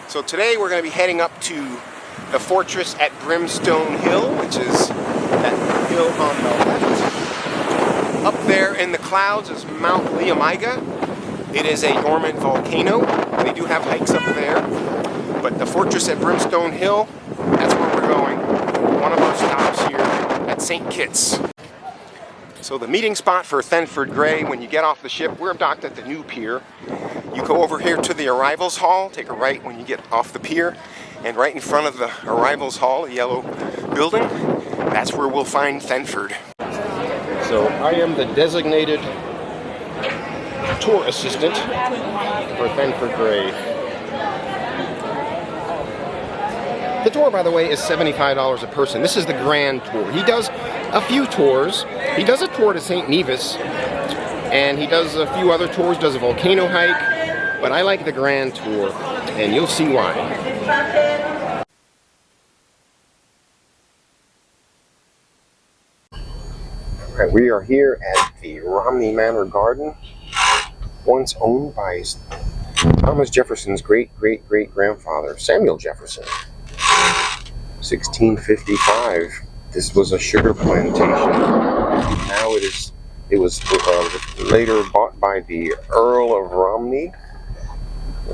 So today we're going to be heading up to the fortress at Brimstone Hill, which is that hill on the left. Up there in the clouds is Mount Leomiga. It is a dormant volcano. They do have hikes up there. But the fortress at Brimstone Hill, that's where we're going. One of our stops here at St. Kitts. So the meeting spot for Thenford Grey, when you get off the ship, we're docked at the new pier. You go over here to the arrivals hall, take a right when you get off the pier, and right in front of the arrivals hall, a yellow building, that's where we'll find Thenford. So I am the designated tour assistant for Thenford Grey. The tour, by the way, is $75 a person. This is the grand tour. He does a few tours. He does a tour to St. Nevis, and he does a few other tours, does a volcano hike, but I like the grand tour, and you'll see why. All right, we are here at the Romney Manor garden, once owned by Thomas Jefferson's great-great-great-grandfather, Samuel Jefferson. 1655. This was a sugar plantation. Now it was later bought by the Earl of Romney.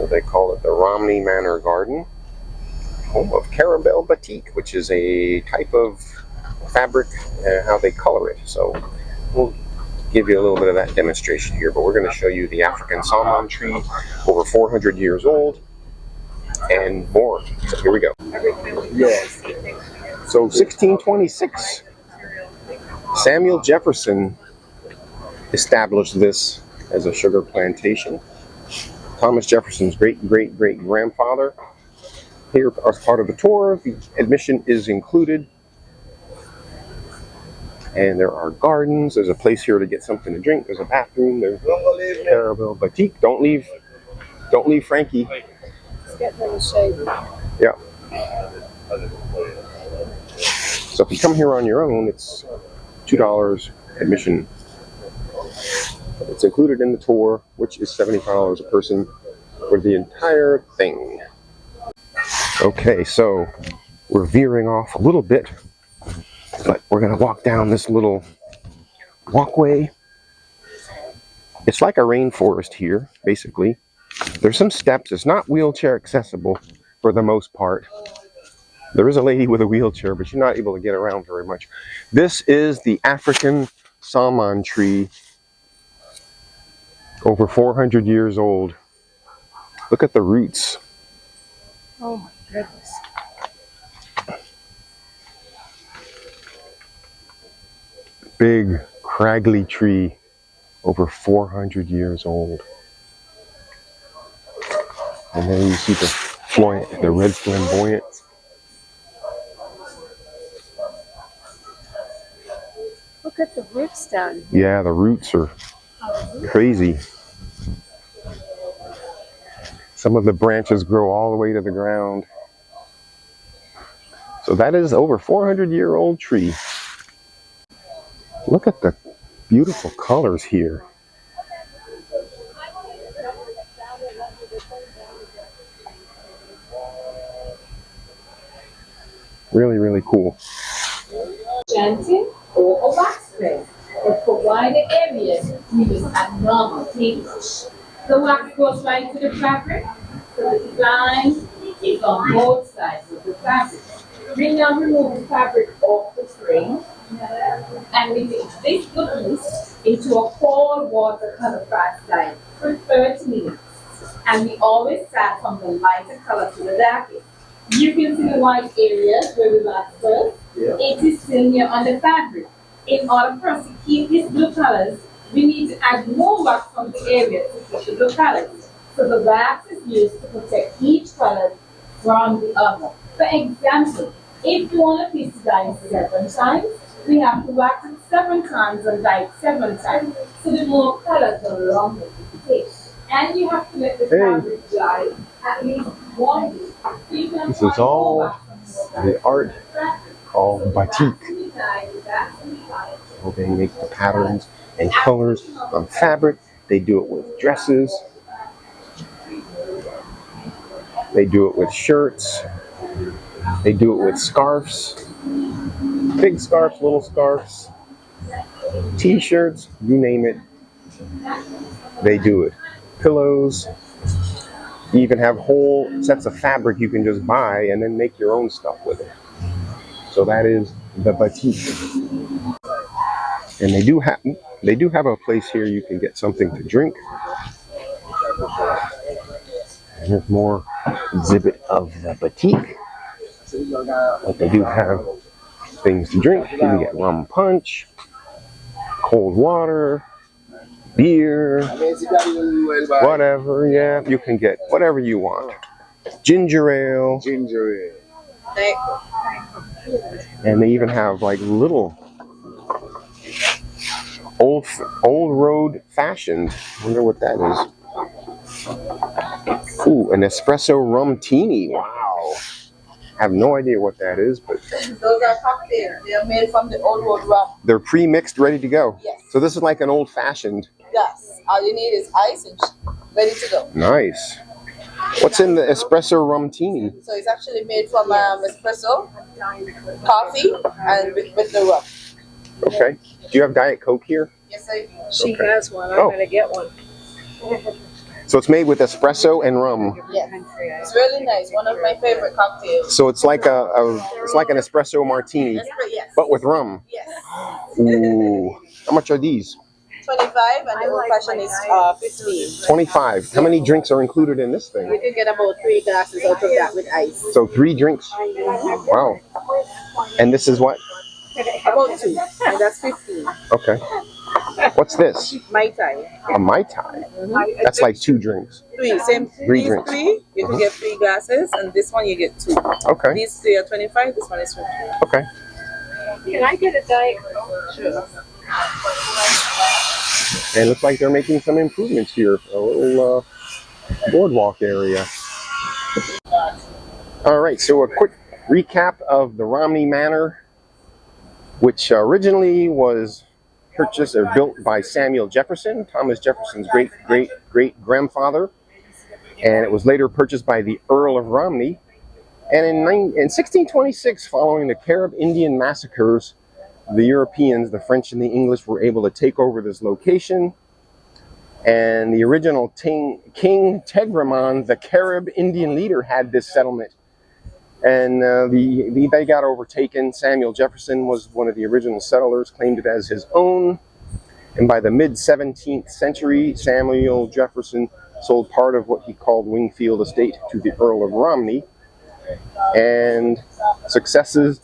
They call it the Romney Manor Garden, home of Caramel batik, which is a type of fabric and how they color it. So we'll give you a little bit of that demonstration here, but we're going to show you the African salmon tree, over 400 years old, and more. So here we go. Yes. So 1626, Samuel Jefferson established this as a sugar plantation. Thomas Jefferson's great-great-great-grandfather. Here, as part of the tour, the admission is included. And there are gardens. There's a place here to get something to drink. There's a bathroom. There's Caramel batik. Don't leave, Frankie. It's getting really shady. Yeah. So if you come here on your own, it's $2 admission. It's included in the tour, which is $75 a person for the entire thing. Okay, so we're veering off a little bit, but we're going to walk down this little walkway. It's like a rainforest here, basically. There's some steps. It's not wheelchair accessible for the most part. There is a lady with a wheelchair, but she's not able to get around very much. This is the African salmon tree, over 400 years old. Look at the roots. Oh my goodness. Big, craggly tree, over 400 years old. And then you see the red flamboyant. Look at the roots down here. Yeah, the roots are crazy. Some of the branches grow all the way to the ground. So that is over 400-year-old tree. Look at the beautiful colors here. Really, really cool. Chanting or a wax press that provide the areas used at normal tables. The wax goes right to the fabric, so the line is on both sides of the fabric. We now remove the fabric off the frame, and we mix this goodness into a cold water color fast line for 30 minutes. And we always start from the lighter color to the darkest. You can see the white areas where we wax first. Yeah. It is still here on the fabric. In order for us to keep these blue colors, we need to add more wax from the area to keep the blue colors. So the wax is used to protect each color from the other. For example, if you want a piece to dye 7 times, we have to wax it 7 times and dye it 7 times. So the more colors, the longer it takes. And you have to let the fabric dry at least 1 week. This is all the art called batik. So they make the patterns and colors on fabric. They do it with dresses. They do it with shirts. They do it with scarves. Big scarves, little scarves, t-shirts, you name it. They do it. Pillows. You even have whole sets of fabric you can just buy and then make your own stuff with it. So that is the boutique. And they do have a place here you can get something to drink. And here's more exhibit of the boutique. But they do have things to drink. You can get rum punch, cold water, beer, whatever. Yeah, you can get whatever you want. Ginger ale. Ginger ale. And they even have like little old road fashioned. I wonder what that is. Ooh, an espresso rum teeny. Wow. I have no idea what that is, but Those are cocktails. They are made from the old road rum. they're pre-mixed, ready to go. Yes. So this is like an old fashioned. Yes. All you need is ice and ready to go. Nice. What's in the espresso rum teeny? So it's actually made from espresso, coffee, and with the rum. Okay. Do you have Diet Coke here? Yes, I do. She Okay. has one. I'm Oh. gonna get one. So it's made with espresso and rum. Yes. It's really nice. One of my favorite cocktails. So it's like it's like an espresso martini, Yes. but with rum. Yes. Ooh. How much are these? 25 and the old fashioned is 15. 25. How many drinks are included in this You thing? can get about 3 glasses out of that with ice. So 3 drinks. Wow. And this is what? About 2. And that's 15. Okay. What's this? Mai Tai. A Mai Tai. That's like 2 drinks. 3. Same. Three These drinks. 3, you can get 3 glasses, and this one you get 2. Okay. These 3 are 25, this one is 15. Okay. Can I get a Diet Coke? Sure. And it looks like they're making some improvements here. A little boardwalk area. All right, so a quick recap of the Romney Manor, which originally was purchased or built by Samuel Jefferson, Thomas Jefferson's great-great-great-grandfather. And it was later purchased by the Earl of Romney. And in 1626, following the Carib Indian massacres, the Europeans, the French and the English, were able to take over this location. And the original King Tegramon, the Carib Indian leader, had this settlement. And they got overtaken. Samuel Jefferson was one of the original settlers, claimed it as his own. And by the mid-17th century, Samuel Jefferson sold part of what he called Wingfield Estate to the Earl of Romney. And successive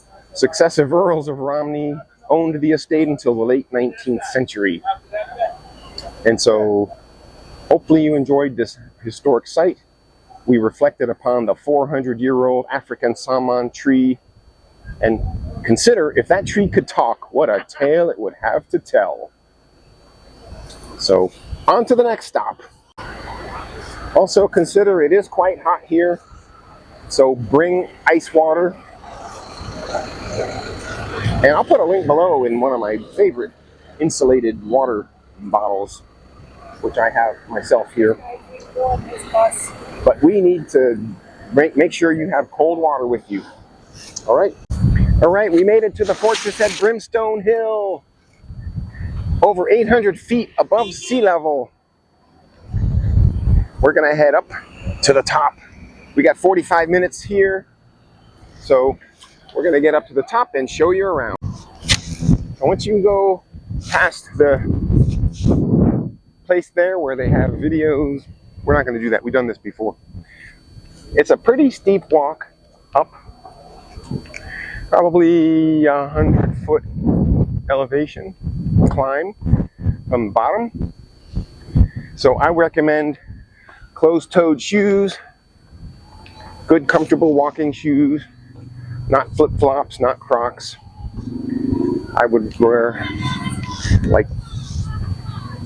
Earls of Romney owned the estate until the late 19th century. And so, hopefully you enjoyed this historic site. We reflected upon the 400-year-old African saman tree, and consider if that tree could talk, what a tale it would have to tell. So, on to the next stop. Also consider it is quite hot here, so bring ice water. And I'll put a link below in one of my favorite insulated water bottles, which I have myself here. But we need to make sure you have cold water with you. All right, we made it to the fortress at Brimstone Hill, over 800 feet above sea level. We're gonna head up to the top. We got 45 minutes here, so we're gonna get up to the top and show you around. So once you go past the place there where they have videos, we're not gonna do that, we've done this before. It's a pretty steep walk up, probably 100-foot elevation climb from the bottom. So I recommend closed-toed shoes, good comfortable walking shoes, not flip-flops, not Crocs. I would wear like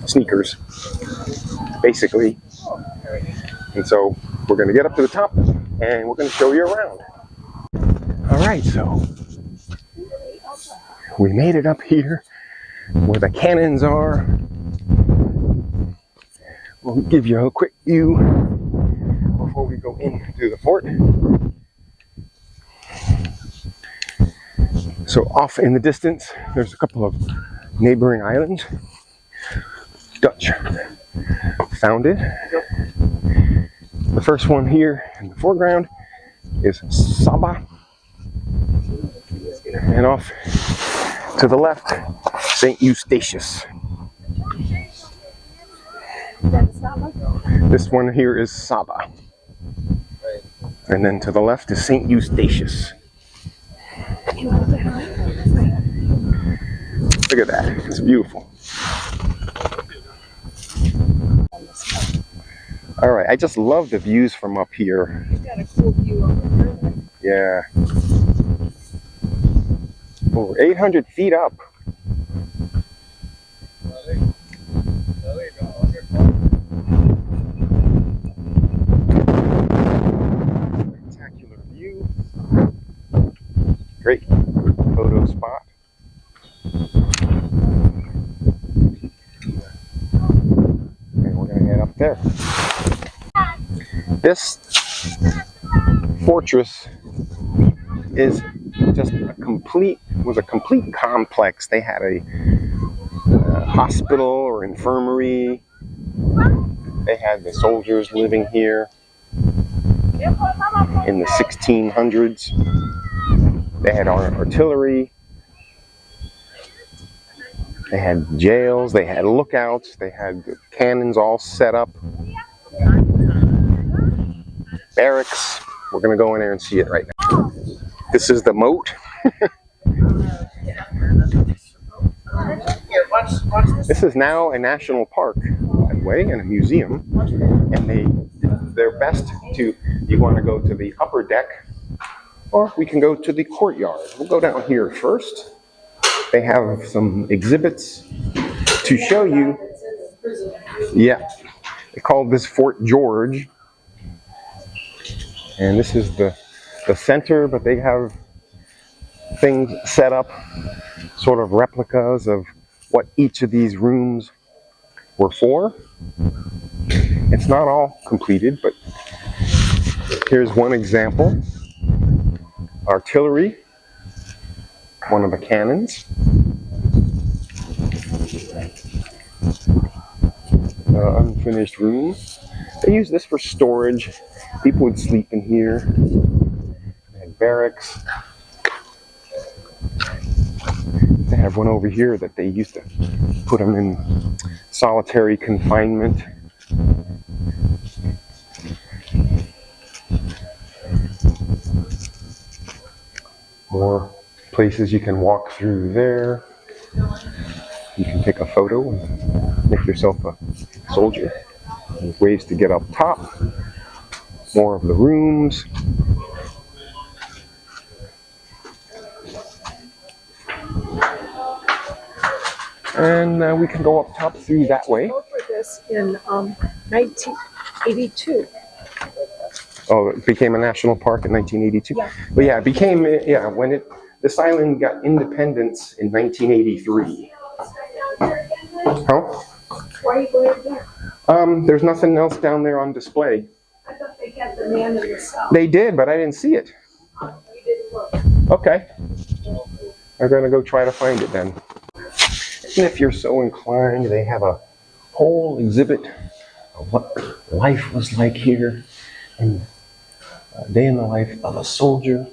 sneakers, basically. And so we're gonna get up to the top and we're gonna show you around. All right, so we made it up here where the cannons are. We'll give you a quick view before we go into the fort. So off in the distance, there's a couple of neighboring islands. Dutch founded. The first one here in the foreground is Saba. And off to the left, St. Eustatius. This one here is Saba. And then to the left is St. Eustatius. Look at that, it's beautiful. All right, I just love the views from up here. You got a cool view over here. Yeah. Over 800 feet up. Spectacular view. Great photo spot. And we're gonna head up there. This fortress is just was a complete complex. They had a hospital or infirmary. They had the soldiers living here in the 1600s. They had artillery. They had jails. They had lookouts. They had cannons all set up. Barracks. We're going to go in there and see it right now. This is the moat. This is now a national park, by the way, and a museum. And they're best to, you want to go to the upper deck, or we can go to the courtyard. We'll go down here first. They have some exhibits to show you. Yeah, they call this Fort George. And this is the center, but they have things set up, sort of replicas of what each of these rooms were for. It's not all completed, but here's one example. Artillery, one of the cannons. Unfinished room. They use this for storage. People would sleep in here. They had barracks. They have one over here that they used to put them in solitary confinement. More places you can walk through there. You can take a photo and make yourself a soldier. There's ways to get up top. More of the rooms. And we can go up top through that way. I for this in 1982. Oh, it became a national park in 1982? Yeah. But yeah, it became, when this island got independence in 1983. Huh? Why are you going there? There's nothing else down there on display. I thought they had the man in the south. They did, but I didn't see it. You didn't look. Okay. I'm gonna go try to find it then. And if you're so inclined, they have a whole exhibit of what life was like here, and a day in the life of a soldier.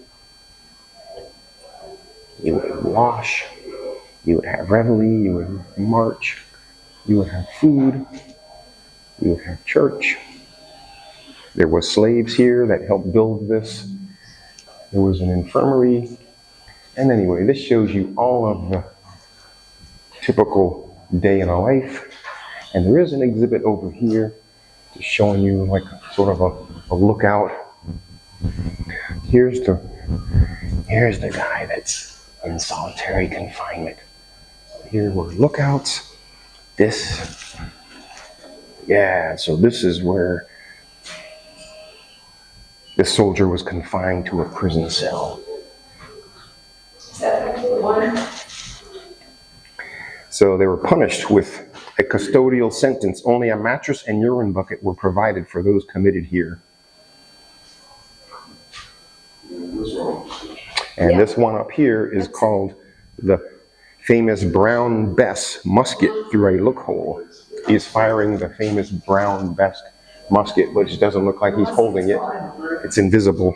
You would wash, you would have reveille, you would march, you would have food, you would have church. There were slaves here that helped build this. There was an infirmary. And anyway, this shows you all of the typical day in a life. And there is an exhibit over here just showing you like sort of a lookout. Here's the guy that's in solitary confinement. Here were lookouts. So this is where this soldier was confined to a prison cell. So they were punished with a custodial sentence. Only a mattress and urine bucket were provided for those committed here. And this one up here is called the famous Brown Bess musket through a loophole. He's firing the famous Brown Bess musket, which doesn't look like he's holding it. It's invisible.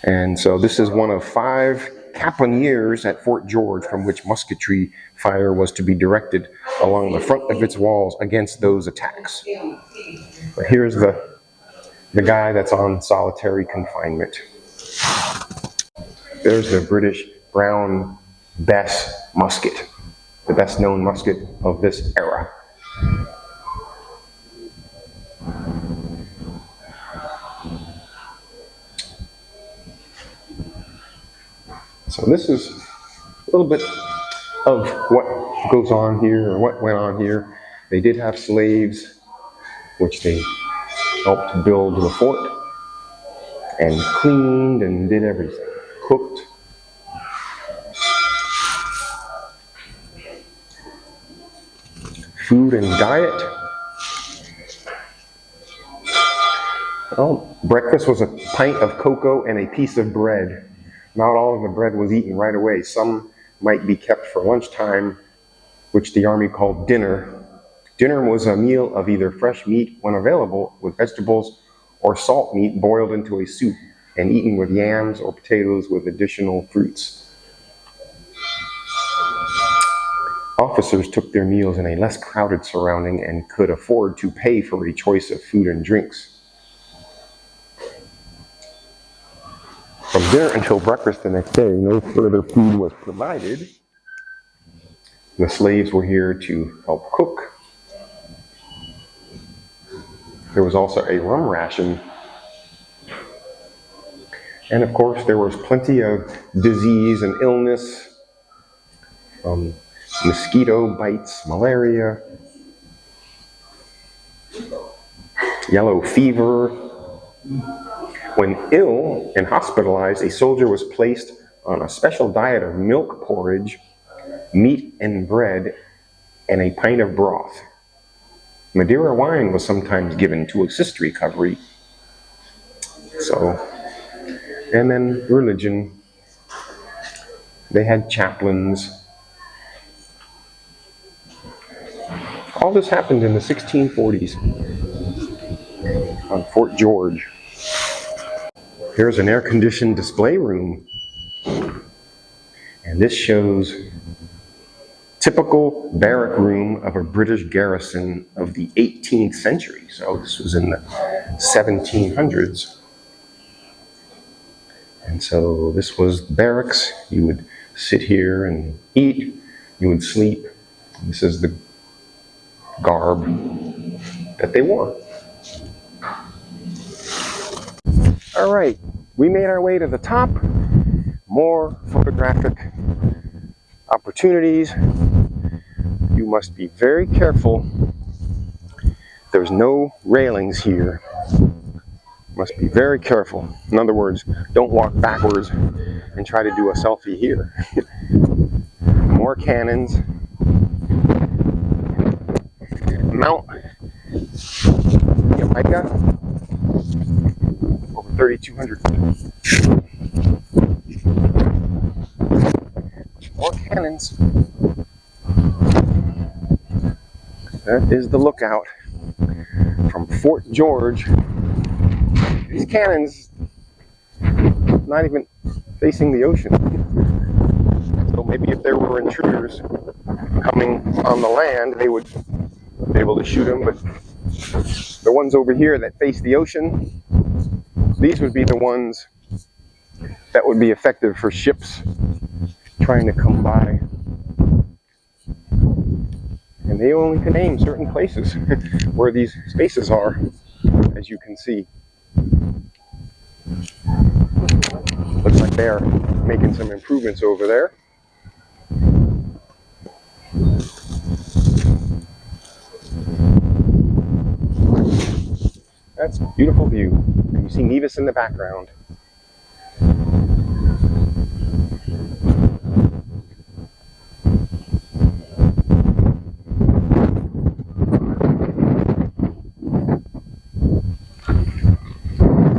And so this is one of 5 caponiers at Fort George from which musketry fire was to be directed along the front of its walls against those attacks. But here's the guy that's on solitary confinement. There's the British Brown Bess musket, the best known musket of this era. So this is a little bit of what goes on here, or what went on here. They did have slaves, which they helped build the fort, and cleaned and did everything, cooked. Food and diet. Well, breakfast was a pint of cocoa and a piece of bread. Not all of the bread was eaten right away. Some might be kept for lunchtime, which the army called dinner. Dinner was a meal of either fresh meat when available with vegetables, or salt meat boiled into a soup and eaten with yams or potatoes with additional fruits. Officers took their meals in a less crowded surrounding and could afford to pay for a choice of food and drinks. From dinner until breakfast the next day, no further food was provided. The slaves were here to help cook. There was also a rum ration. And of course, there was plenty of disease and illness, mosquito bites, malaria, yellow fever. When ill and hospitalized, a soldier was placed on a special diet of milk porridge, meat and bread, and a pint of broth. Madeira wine was sometimes given to assist recovery. And then religion. They had chaplains. All this happened in the 1640s on Fort George. Here's an air-conditioned display room. And this shows typical barrack room of a British garrison of the 18th century. So this was in the 1700s. And so this was barracks. You would sit here and eat. You would sleep. This is the garb that they wore. All right, we made our way to the top. More photographic opportunities. You must be very careful. There's no railings here. Must be very careful. In other words, don't walk backwards and try to do a selfie here. More cannons. Mount Jamaica, over 3,200 feet. More cannons. That is the lookout from Fort George. These cannons, not even facing the ocean. So maybe if there were intruders coming on the land, they would be able to shoot them. But the ones over here that face the ocean, these would be the ones that would be effective for ships trying to come by. And they only can aim certain places where these spaces are, as you can see. Looks like they're making some improvements over there. That's a beautiful view. You see Nevis in the background.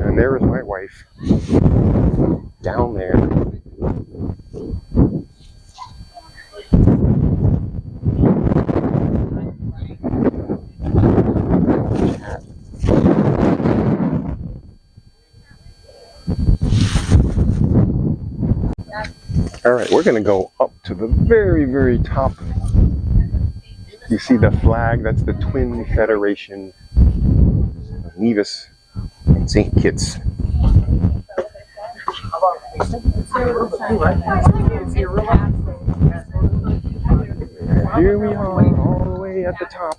And there there's my wife down there. All right, we're going to go up to the very, very top. You see the flag? That's the Twin Federation of Nevis and St. Kitts. Here we are, all the way at the top.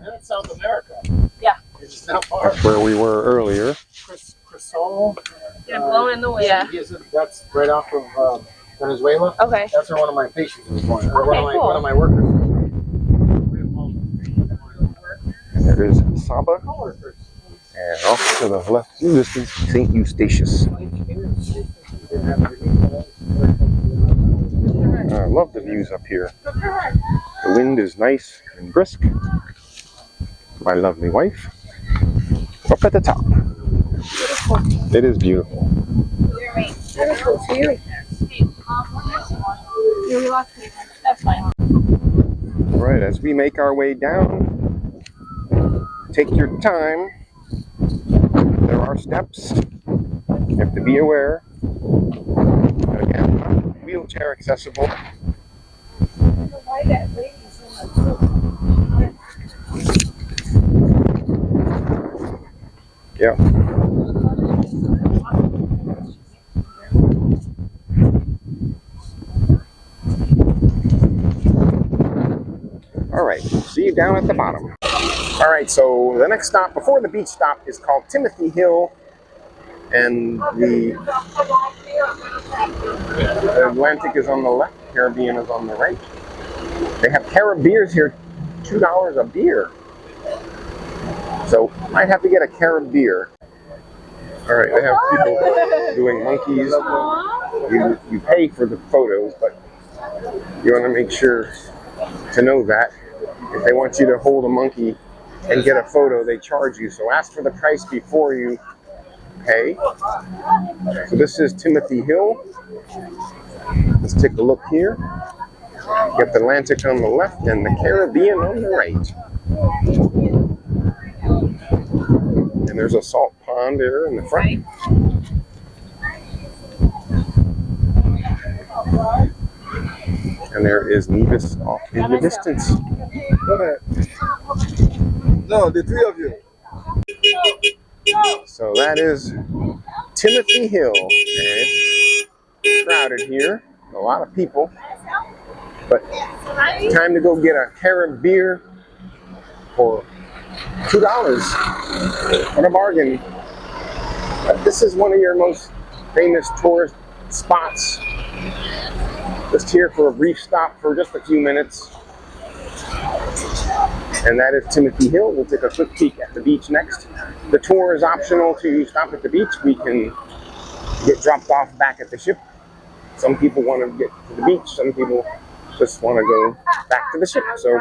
That's South America. Yeah. It's not far. That's where we were earlier. Crisol. They're blowing in the wind. Yeah. That's right off of Venezuela. Okay. That's where one of my patients was born. Or Okay, one of my workers. And there is Saba. And off to the left in distance, St. Eustatius. I love the views up here. The wind is nice and brisk. My lovely wife. Up at the top. It is beautiful. That's fine. All right, as we make our way down, take your time. There are steps. You have to be aware. But again, not wheelchair accessible. Yeah. All right, see you down at the bottom. All right, so the next stop before the beach stop is called Timothy Hill, and the Atlantic is on the left, Caribbean is on the right. They have Carib here, $2 a beer. So might have to get a Carib beer. All right, they have people doing monkeys. You pay for the photos, but you want to make sure to know that if they want you to hold a monkey and get a photo, they charge you. So ask for the price before you pay. So this is Timothy Hill. Let's take a look here. Get the Atlantic on the left and the Caribbean on the right. And there's a salt pond there in the front. And there is Nevis off in the distance. Go ahead. No, the three of you. So that is Timothy Hill. And it's crowded here. A lot of people. But time to go get a Carib beer for $2. What a bargain. This is one of your most famous tourist spots. Just here for a brief stop for just a few minutes. And that is Timothy Hill. We'll take a quick peek at the beach next. The tour is optional to stop at the beach. We can get dropped off back at the ship. Some people want to get to the beach. Some people just want to go back to the ship. So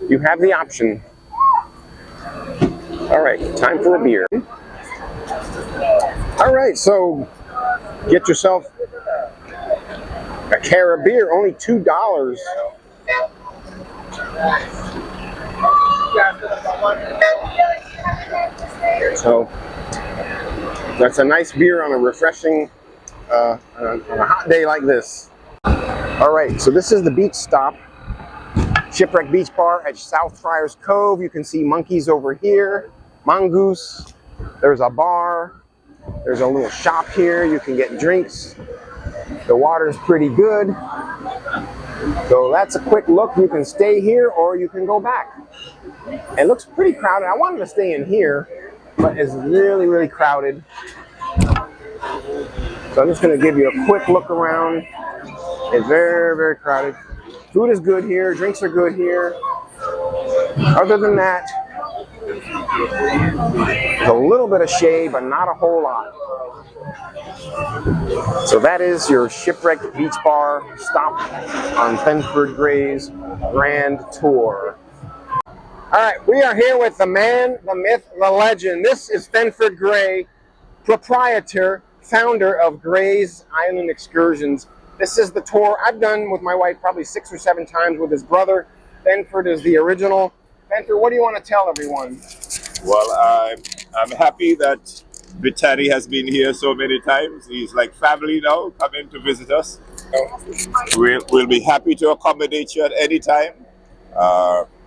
you have the option. All right, time for a beer. All right, so get yourself a Carib beer, only $2. So that's a nice beer on a refreshing, on a hot day like this. All right, so this is the beach stop. Shipwreck Beach Bar at South Friars Cove. You can see monkeys over here, mongoose. There's a bar. There's a little shop here. You can get drinks. The water's pretty good. So that's a quick look. You can stay here or you can go back. It looks pretty crowded. I wanted to stay in here, but it's really, really crowded. So I'm just going to give you a quick look around. It's very, very crowded. Food is good here. Drinks are good here. Other than that, there's a little bit of shade, but not a whole lot. So that is your Shipwrecked Beach Bar stop on Thenford Gray's Grand Tour. All right, we are here with the man, the myth, the legend. This is Thenford Gray, proprietor, founder of Gray's Island Excursions. This is the tour I've done with my wife probably 6 or 7 times with his brother. Thenford is the original. Thenford, what do you want to tell everyone? Well, I'm happy that Vitali has been here so many times. He's like family now, coming to visit us. We'll be happy to accommodate you at any time.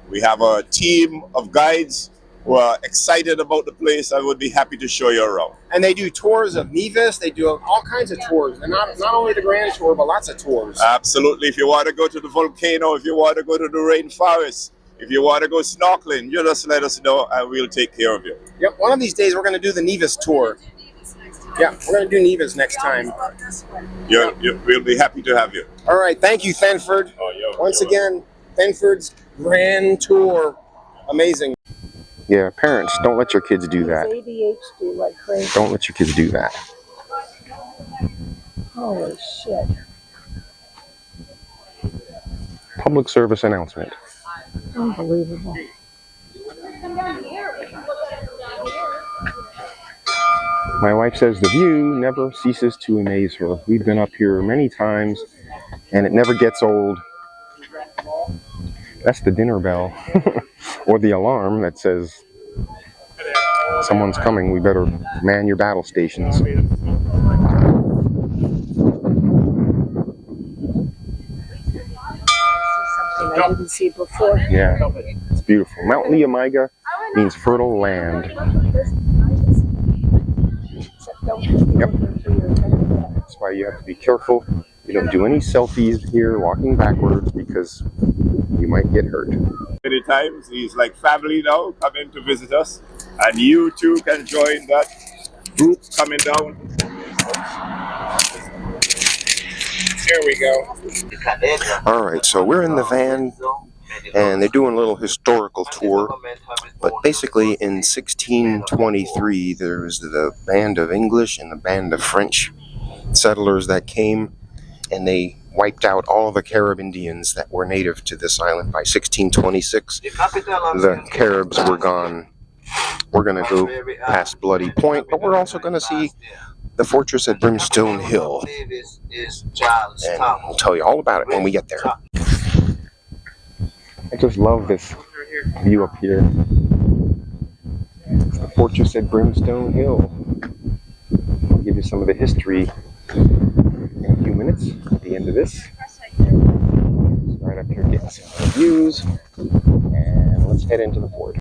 We have a team of guides who are excited about the place and would be happy to show you around. And they do tours of Nevis. They do all kinds of tours. And not only the Grand Tour, but lots of tours. Absolutely. If you want to go to the volcano, if you want to go to the rainforest, if you want to go snorkeling, you just let us know and we'll take care of you. Yep, one of these days we're going to do the Nevis tour. Yeah, we're going to do Nevis next time. We'll be happy to have you. All right, thank you, Thenford. Once again, Thenford's Grand Tour. Amazing. Yeah, parents, don't let your kids do that. ADHD like crazy. Don't let your kids do that. Holy shit. Public service announcement. Unbelievable. My wife says the view never ceases to amaze her. We've been up here many times, and it never gets old. That's the dinner bell, or the alarm that says someone's coming. We better man your battle stations. I didn't see before. Yeah, it's beautiful. Mount Leomiga means fertile land. Yep. That's why you have to be careful. You don't do any selfies here walking backwards because you might get hurt. Many times he's like family now, coming to visit us, and you too can join that group coming down. Here we go. All right, so we're in the van, and they're doing a little historical tour. But basically, in 1623, there was the band of English and the band of French settlers that came, and they wiped out all the Carib Indians that were native to this island. By 1626, the Caribs were gone. We're going to go past Bloody Point, but we're also going to see the fortress at Brimstone Hill. And I'll tell you all about it when we get there. I just love this view up here. It's the fortress at Brimstone Hill. I'll give you some of the history in a few minutes at the end of this. Right up here getting some views. And let's head into the fort.